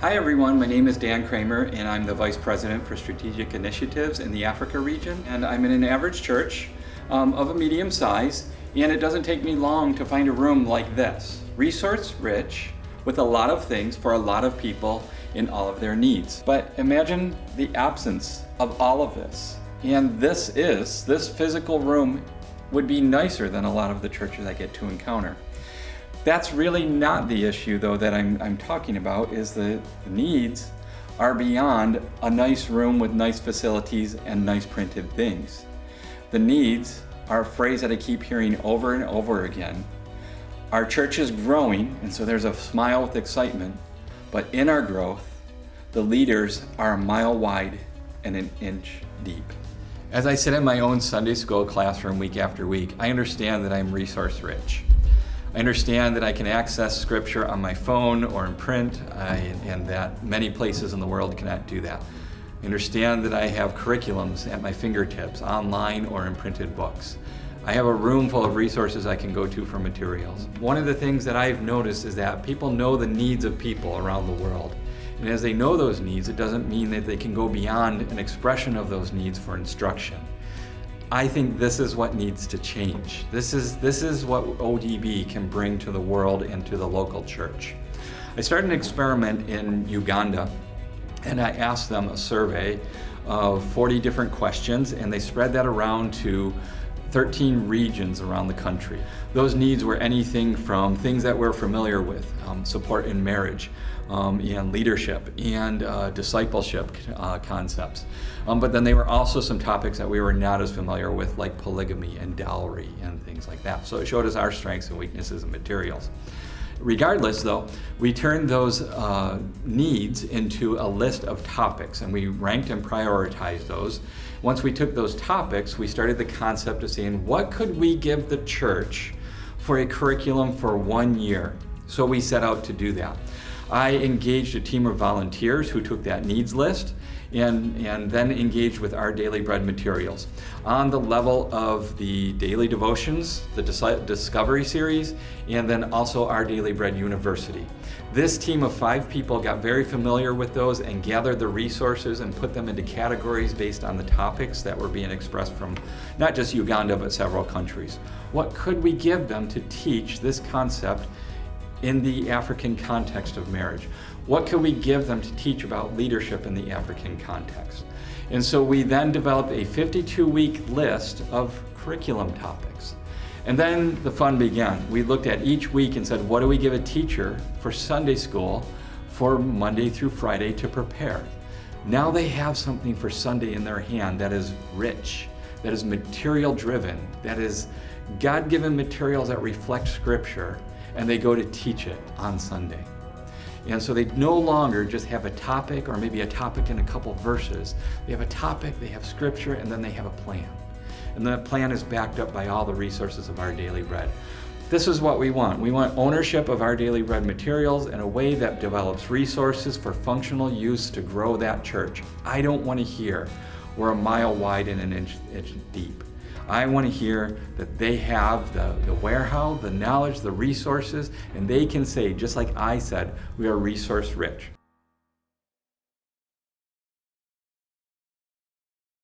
Hi everyone, my name is Dan Kramer and I'm the Vice President for Strategic Initiatives in the Africa region. And I'm in an average church of a medium size, and it doesn't take me long to find a room like this. Resource rich, with a lot of things for a lot of people in all of their needs. But imagine the absence of all of this. And this physical room would be nicer than a lot of the churches I get to encounter. That's really not the issue though that I'm talking about, is the needs are beyond a nice room with nice facilities and nice printed things. The needs are a phrase that I keep hearing over and over again. Our church is growing, and so there's a smile with excitement, but in our growth, the leaders are a mile wide and an inch deep. As I sit in my own Sunday school classroom week after week, I understand that I'm resource rich. I understand that I can access scripture on my phone or in print, and that many places in the world cannot do that. I understand that I have curriculums at my fingertips, online or in printed books. I have a room full of resources I can go to for materials. One of the things that I've noticed is that people know the needs of people around the world. And as they know those needs, it doesn't mean that they can go beyond an expression of those needs for instruction. I think this is what needs to change. This is what ODB can bring to the world and to the local church. I started an experiment in Uganda, and I asked them a survey of 40 different questions, and they spread that around to 13 regions around the country. Those needs were anything from things that we're familiar with, support in marriage, and leadership, and discipleship concepts. But then they were also some topics that we were not as familiar with, like polygamy and dowry and things like that. So it showed us our strengths and weaknesses and materials. Regardless though, we turned those needs into a list of topics, and we ranked and prioritized those. Once we took those topics, we started the concept of saying, what could we give the church for a curriculum for 1 year? So we set out to do that. I engaged a team of volunteers who took that needs list and then engaged with our Daily Bread materials on the level of the daily devotions, the Discovery series, and then also our Daily Bread University. This team of 5 people got very familiar with those and gathered the resources and put them into categories based on the topics that were being expressed from not just Uganda, but several countries. What could we give them to teach this concept in the African context of marriage? What could we give them to teach about leadership in the African context? And so we then developed a 52-week list of curriculum topics. And then the fun began. We looked at each week and said, what do we give a teacher for Sunday school for Monday through Friday to prepare? Now they have something for Sunday in their hand that is rich, that is material driven, that is God-given materials that reflect Scripture, and they go to teach it on Sunday. And so they no longer just have a topic or maybe a topic in a couple verses. They have a topic, they have Scripture, and then they have a plan. And that plan is backed up by all the resources of our Daily Bread. This is what we want. We want ownership of our Daily Bread materials in a way that develops resources for functional use to grow that church. I don't want to hear we're a mile wide and an inch deep. I want to hear that they have the warehouse, the knowledge, the resources, and they can say, just like I said, we are resource rich.